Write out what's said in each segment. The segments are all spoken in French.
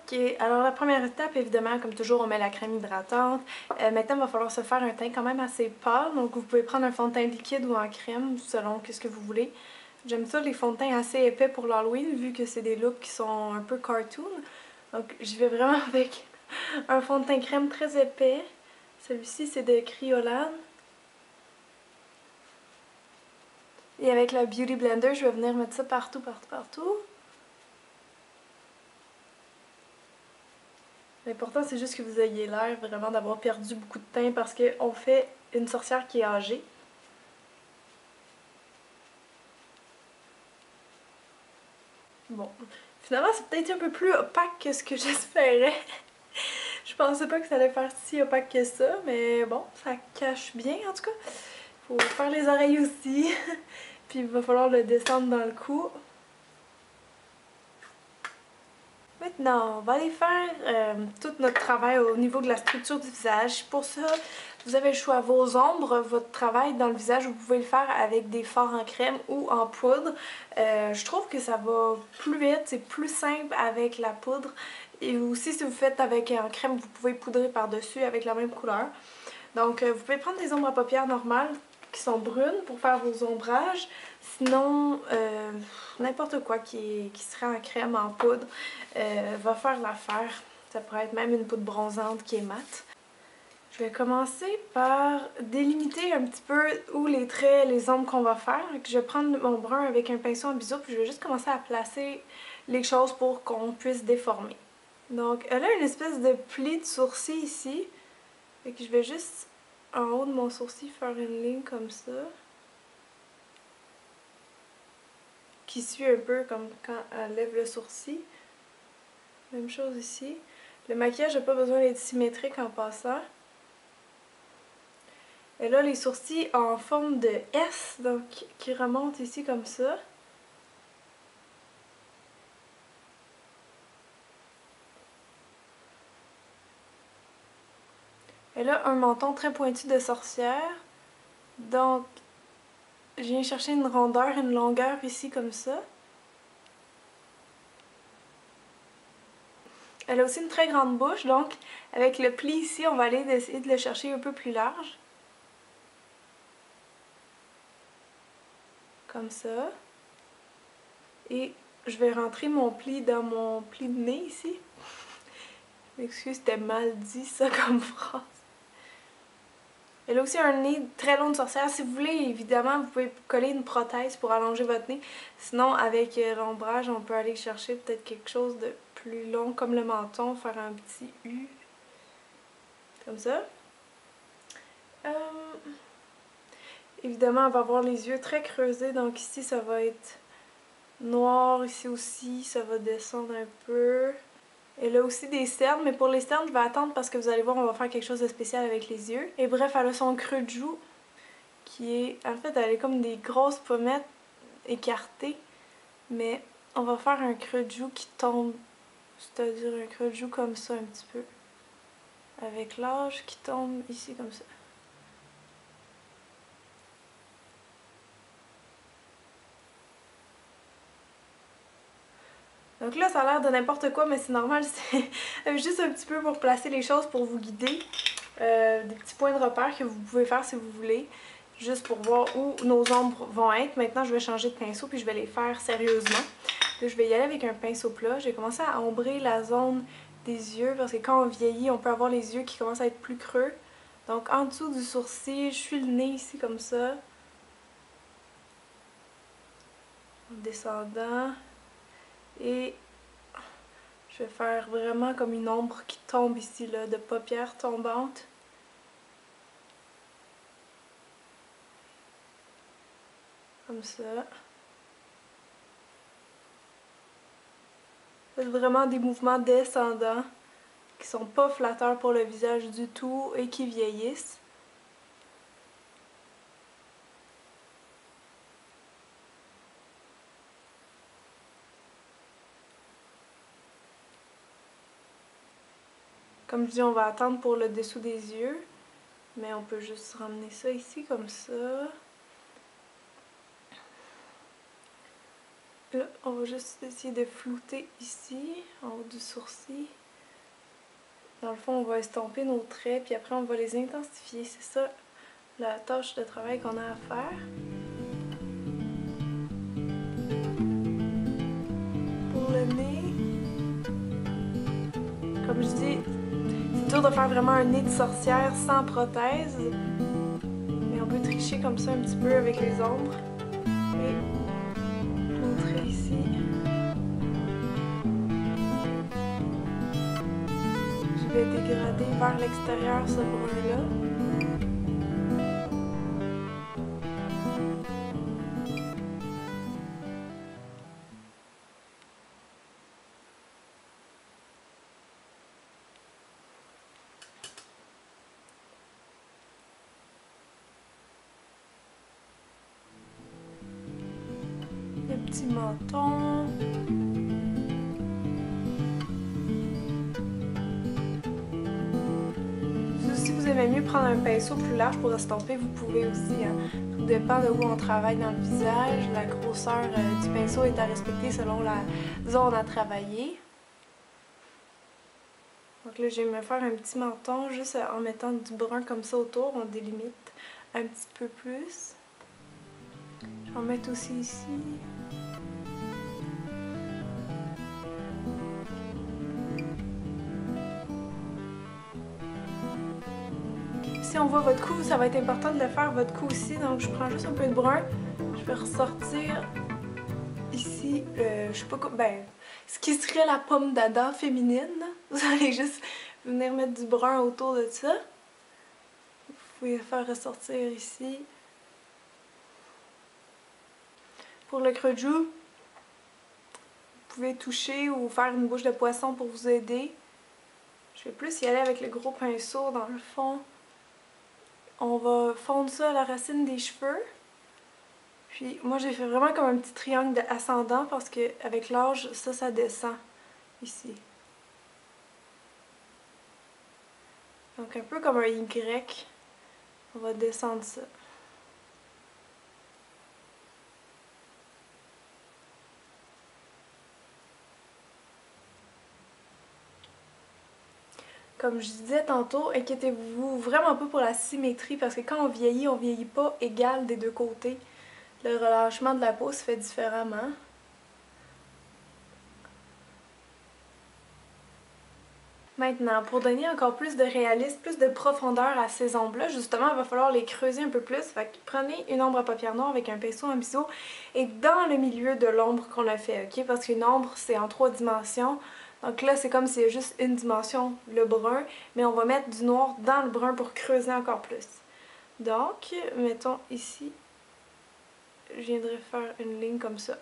Ok, alors la première étape, évidemment, comme toujours, on met la crème hydratante. Maintenant, il va falloir se faire un teint quand même assez pâle, donc vous pouvez prendre un fond de teint liquide ou en crème, selon ce que vous voulez. J'aime ça, les fonds de teint assez épais pour l'Halloween, vu que c'est des looks qui sont un peu cartoon. Donc, je vais vraiment avec un fond de teint crème très épais. Celui-ci, c'est de Kryolan. Et avec la Beauty Blender, je vais venir mettre ça partout, partout, partout. L'important, c'est juste que vous ayez l'air vraiment d'avoir perdu beaucoup de teint parce qu'on fait une sorcière qui est âgée. Bon, finalement, c'est peut-être un peu plus opaque que ce que j'espérais. Je pensais pas que ça allait faire si opaque que ça, mais bon, ça cache bien en tout cas. Faut faire les oreilles aussi. Puis il va falloir le descendre dans le cou. Maintenant, on va aller faire tout notre travail au niveau de la structure du visage. Pour ça, vous avez le choix. Vos ombres, votre travail dans le visage, vous pouvez le faire avec des fards en crème ou en poudre. Je trouve que ça va plus vite, c'est plus simple avec la poudre. Et aussi, si vous faites avec en crème, vous pouvez poudrer par-dessus avec la même couleur. Donc, vous pouvez prendre des ombres à paupières normales qui sont brunes pour faire vos ombrages. Sinon, n'importe quoi qui serait en crème, en poudre, va faire l'affaire. Ça pourrait être même une poudre bronzante qui est mate. Je vais commencer par délimiter un petit peu où les traits, les ombres qu'on va faire. Je vais prendre mon brun avec un pinceau en biseau, puis je vais juste commencer à placer les choses pour qu'on puisse déformer. Donc, elle a une espèce de pli de sourcil ici. Fait que je vais juste en haut de mon sourcil faire une ligne comme ça. Qui suit un peu comme quand elle lève le sourcil. Même chose ici. Le maquillage n'a pas besoin d'être symétrique en passant. Et là, les sourcils en forme de S, donc qui remontent ici comme ça. Et là, un menton très pointu de sorcière. Donc, je viens chercher une rondeur, une longueur ici comme ça. Elle a aussi une très grande bouche, donc avec le pli ici, on va aller essayer de le chercher un peu plus large. Comme ça. Et je vais rentrer mon pli dans mon pli de nez ici. Je m'excuse, c'était mal dit ça comme phrase. Elle a aussi un nez très long de sorcière. Si vous voulez, évidemment, vous pouvez coller une prothèse pour allonger votre nez. Sinon, avec l'ombrage, on peut aller chercher peut-être quelque chose de plus long, comme le menton, faire un petit U. Comme ça. Évidemment, on va avoir les yeux très creusés. Donc ici, ça va être noir. Ici aussi, ça va descendre un peu. Elle a aussi des cernes, mais pour les cernes, je vais attendre parce que vous allez voir, on va faire quelque chose de spécial avec les yeux. Et bref, elle a son creux de joue qui est... En fait, elle est comme des grosses pommettes écartées, mais on va faire un creux de joue qui tombe, c'est-à-dire un creux de joue comme ça un petit peu. Avec l'âge qui tombe ici comme ça. Donc là, ça a l'air de n'importe quoi, mais c'est normal, c'est juste un petit peu pour placer les choses, pour vous guider. Des petits points de repère que vous pouvez faire si vous voulez, juste pour voir où nos ombres vont être. Maintenant, je vais changer de pinceau puis je vais les faire sérieusement. Là, je vais y aller avec un pinceau plat. J'ai commencé à ombrer la zone des yeux parce que quand on vieillit, on peut avoir les yeux qui commencent à être plus creux. Donc en dessous du sourcil, je suis le nez ici comme ça. En descendant. Et je vais faire vraiment comme une ombre qui tombe ici, là, de paupières tombantes. Comme ça. Faites vraiment des mouvements descendants qui sont pas flatteurs pour le visage du tout et qui vieillissent. Comme je dis, on va attendre pour le dessous des yeux, mais on peut juste ramener ça ici comme ça. Là, on va juste essayer de flouter ici, en haut du sourcil. Dans le fond, on va estomper nos traits, puis après on va les intensifier. C'est ça la tâche de travail qu'on a à faire. Pour le nez, comme je dis, c'est dur de faire vraiment un nez de sorcière sans prothèse. Mais on peut tricher comme ça un petit peu avec les ombres. Et montrer ici. Je vais dégrader vers l'extérieur ce brun-là. Le petit menton. Si vous aimez mieux prendre un pinceau plus large pour estomper, vous pouvez aussi. Hein. Tout dépend de où on travaille dans le visage. La grosseur du pinceau est à respecter selon la zone à travailler. Donc là, je vais me faire un petit menton juste en mettant du brun comme ça autour. On délimite un petit peu plus. Je vais en mettre aussi ici. Si on voit votre cou, ça va être important de le faire votre cou aussi. Donc je prends juste un peu de brun. Je vais ressortir ici, je sais pas quoi, ben, ce qui serait la pomme d'Adam féminine. Vous allez juste venir mettre du brun autour de ça. Vous pouvez faire ressortir ici. Pour le creux de joue, vous pouvez toucher ou faire une bouche de poisson pour vous aider. Je vais plus y aller avec le gros pinceau dans le fond. On va fondre ça à la racine des cheveux. Puis moi j'ai fait vraiment comme un petit triangle ascendant parce que avec l'âge, ça descend ici. Donc un peu comme un Y, on va descendre ça. Comme je disais tantôt, inquiétez-vous vraiment pas pour la symétrie parce que quand on vieillit pas égal des deux côtés. Le relâchement de la peau se fait différemment. Maintenant, pour donner encore plus de réalisme, plus de profondeur à ces ombres-là, justement, il va falloir les creuser un peu plus. Fait que prenez une ombre à paupières noires avec un pinceau en biseau et dans le milieu de l'ombre qu'on a fait, ok? Parce qu'une ombre, c'est en 3 dimensions. Donc là, c'est comme s'il y a juste une dimension, le brun, mais on va mettre du noir dans le brun pour creuser encore plus. Donc, mettons ici, je viendrai faire une ligne comme ça.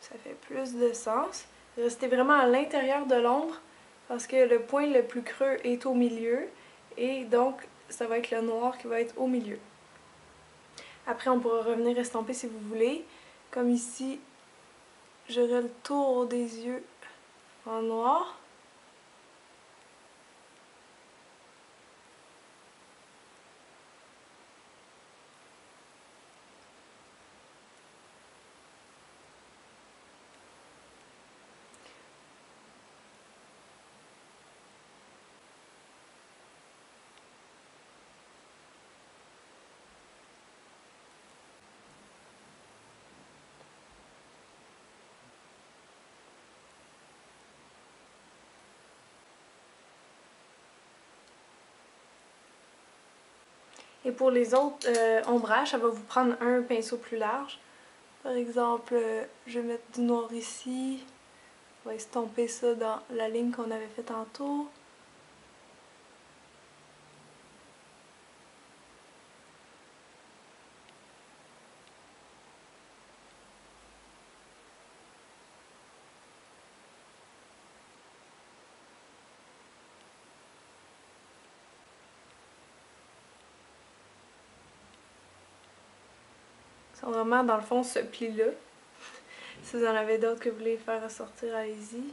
Ça fait plus de sens. Restez vraiment à l'intérieur de l'ombre parce que le point le plus creux est au milieu et donc ça va être le noir qui va être au milieu. Après, on pourra revenir estomper si vous voulez. Comme ici, j'aurai le tour des yeux en noir. Et pour les autres ombrages, ça va vous prendre un pinceau plus large. Par exemple, je vais mettre du noir ici. On va estomper ça dans la ligne qu'on avait fait tantôt. C'est vraiment dans le fond ce pli-là. Si vous en avez d'autres que vous voulez faire ressortir, allez-y.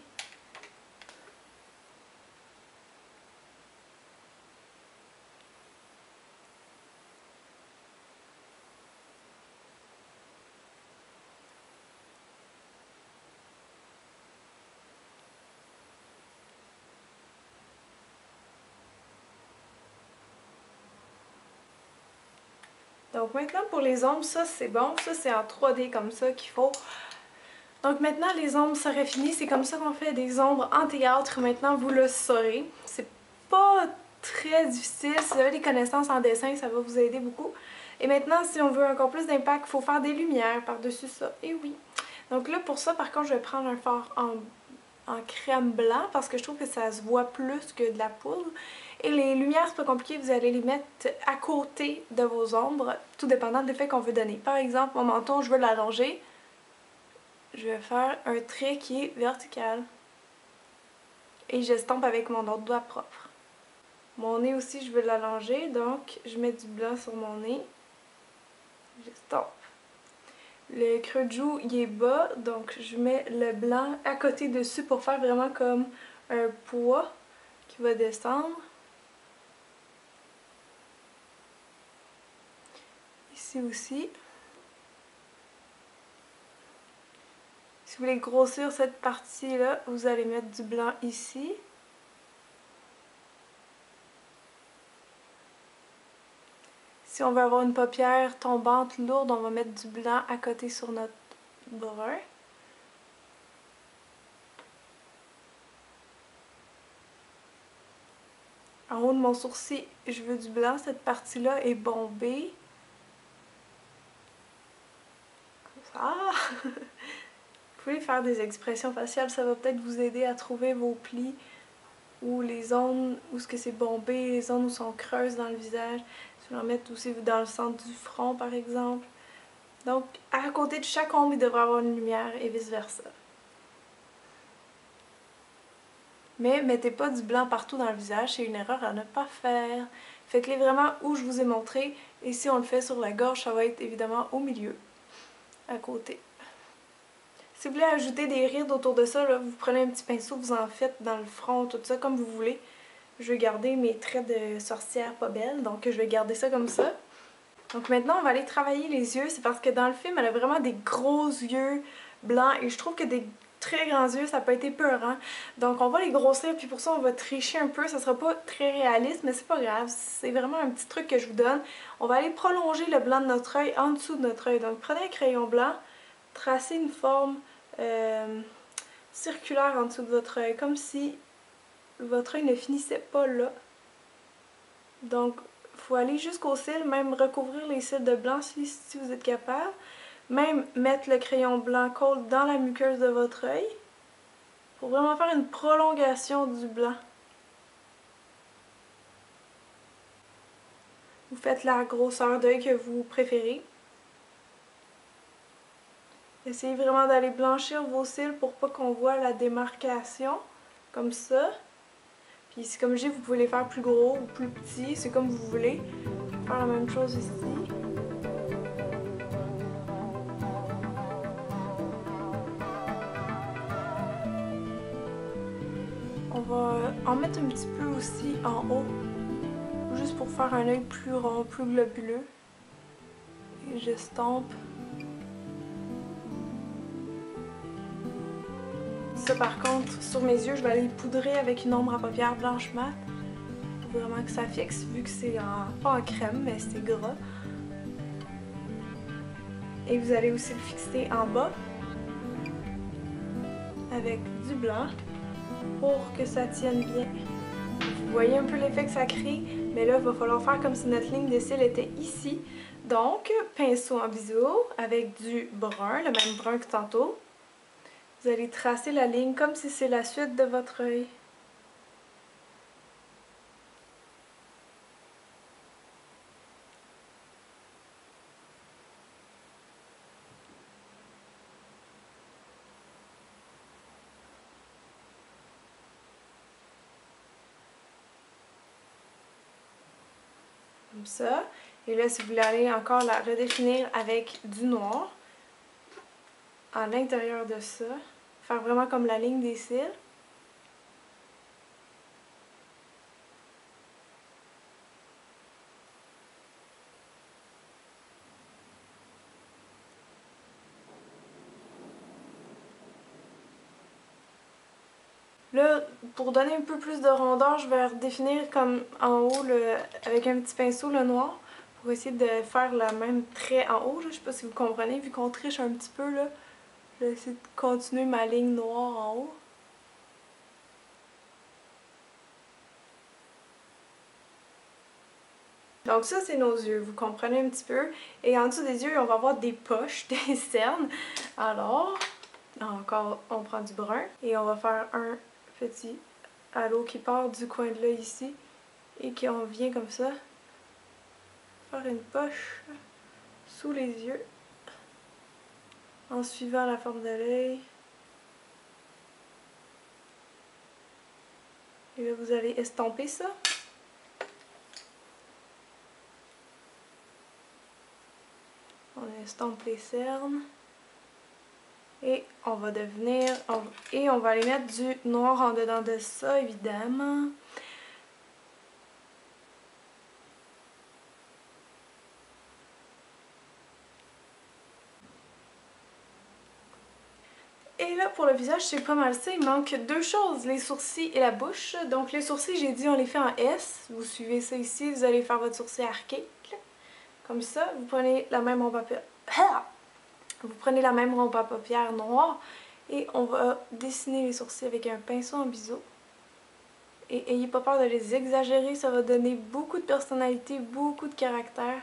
Donc maintenant pour les ombres, ça c'est bon, ça c'est en 3D comme ça qu'il faut. Donc maintenant les ombres seraient finies, c'est comme ça qu'on fait des ombres en théâtre, maintenant vous le saurez. C'est pas très difficile, si vous avez des connaissances en dessin, ça va vous aider beaucoup. Et maintenant si on veut encore plus d'impact, il faut faire des lumières par-dessus ça, et oui. Donc là pour ça par contre je vais prendre un fard en crème blanc parce que je trouve que ça se voit plus que de la poudre. Et les lumières, c'est pas compliqué, vous allez les mettre à côté de vos ombres, tout dépendant de l'effet qu'on veut donner. Par exemple, mon menton, je veux l'allonger. Je vais faire un trait qui est vertical. Et j'estompe avec mon autre doigt propre. Mon nez aussi, je veux l'allonger, donc je mets du blanc sur mon nez. J'estompe. Le creux de joue, il est bas, donc je mets le blanc à côté dessus pour faire vraiment comme un poids qui va descendre. Ici aussi. Si vous voulez grossir cette partie-là, vous allez mettre du blanc ici. Si on veut avoir une paupière tombante, lourde, on va mettre du blanc à côté sur notre brun. En haut de mon sourcil, je veux du blanc. Cette partie-là est bombée. Comme ça. Vous pouvez faire des expressions faciales, ça va peut-être vous aider à trouver vos plis ou les zones où c'est bombé, les zones où sont creuses dans le visage. Je vais en mettre aussi dans le centre du front par exemple. Donc à côté de chaque ombre, il devrait y avoir une lumière et vice versa. Mais mettez pas du blanc partout dans le visage, c'est une erreur à ne pas faire. Faites-les vraiment où je vous ai montré. Et si on le fait sur la gorge, ça va être évidemment au milieu, à côté. Si vous voulez ajouter des rides autour de ça, là, vous prenez un petit pinceau, vous en faites dans le front, tout ça, comme vous voulez. Je vais garder mes traits de sorcière pas belle, donc je vais garder ça comme ça. Donc maintenant, on va aller travailler les yeux. C'est parce que dans le film, elle a vraiment des gros yeux blancs et je trouve que des très grands yeux, ça peut être épeurant. Donc on va les grossir, puis pour ça, on va tricher un peu. Ça sera pas très réaliste, mais c'est pas grave. C'est vraiment un petit truc que je vous donne. On va aller prolonger le blanc de notre œil en dessous de notre œil. Donc prenez un crayon blanc, tracez une forme circulaire en dessous de votre œil, comme si votre œil ne finissait pas là. Donc, il faut aller jusqu'aux cils, même recouvrir les cils de blanc si vous êtes capable. Même mettre le crayon blanc colle dans la muqueuse de votre œil pour vraiment faire une prolongation du blanc. Vous faites la grosseur d'œil que vous préférez. Essayez vraiment d'aller blanchir vos cils pour pas qu'on voit la démarcation, comme ça. Puis comme je dis, vous pouvez les faire plus gros ou plus petits, c'est comme vous voulez. Faire la même chose ici. On va en mettre un petit peu aussi en haut, juste pour faire un œil plus rond, plus globuleux. Et j'estompe. Ça par contre, sur mes yeux, je vais aller poudrer avec une ombre à paupières blanche mat. Pour vraiment que ça fixe, vu que c'est pas en crème, mais c'est gras. Et vous allez aussi le fixer en bas avec du blanc pour que ça tienne bien. Vous voyez un peu l'effet que ça crée, mais là, il va falloir faire comme si notre ligne de cils était ici. Donc, pinceau en biseau avec du brun, le même brun que tantôt. Vous allez tracer la ligne comme si c'est la suite de votre œil. Comme ça. Et là, si vous voulez aller encore la redéfinir avec du noir, à l'intérieur de ça, faire vraiment comme la ligne des cils. Là, pour donner un peu plus de rondeur, je vais redéfinir comme en haut avec un petit pinceau le noir pour essayer de faire le même trait en haut. Je sais pas si vous comprenez, vu qu'on triche un petit peu là. Je vais essayer de continuer ma ligne noire en haut. Donc ça, c'est nos yeux, vous comprenez un petit peu. Et en dessous des yeux, on va avoir des poches, des cernes. Alors, encore, on prend du brun et on va faire un petit halo qui part du coin de l'œil ici et qui en vient comme ça. Faire une poche sous les yeux en suivant la forme de l'œil. Et là, vous allez estomper ça. On estompe les cernes. Et on va et on va aller mettre du noir en dedans de ça, évidemment. Et là, pour le visage, c'est pas mal ça. Il manque deux choses, les sourcils et la bouche. Donc les sourcils, j'ai dit, on les fait en S. Vous suivez ça ici, vous allez faire votre sourcil arqué. Comme ça, vous prenez la même ronde à paupières. Vous prenez la même ronde à paupières noire et on va dessiner les sourcils avec un pinceau en biseau. Et ayez pas peur de les exagérer, ça va donner beaucoup de personnalité, beaucoup de caractère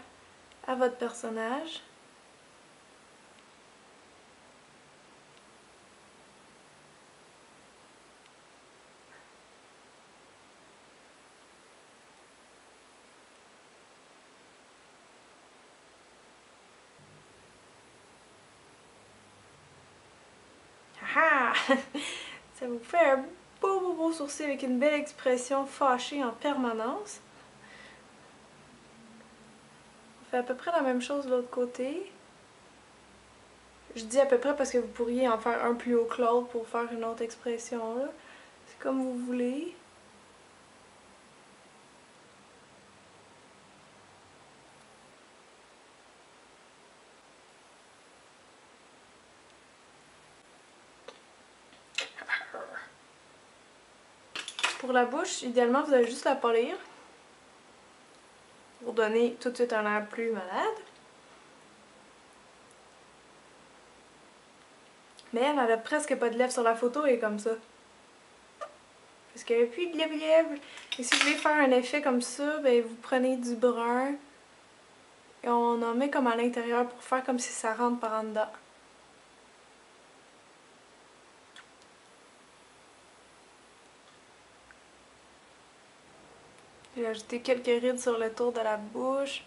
à votre personnage. Ah! Ça vous fait un beau sourcil avec une belle expression fâchée en permanence. On fait à peu près la même chose de l'autre côté. Je dis à peu près parce que vous pourriez en faire un plus haut que l'autre pour faire une autre expression là. C'est comme vous voulez. Pour la bouche, idéalement, vous allez juste la polir pour donner tout de suite un air plus malade. Mais elle a presque pas de lèvres sur la photo et comme ça. Parce qu'il n'y a plus de lèvres. Et si je voulais faire un effet comme ça, ben vous prenez du brun et on en met comme à l'intérieur pour faire comme si ça rentre par en dedans. J'ai ajouté quelques rides sur le tour de la bouche.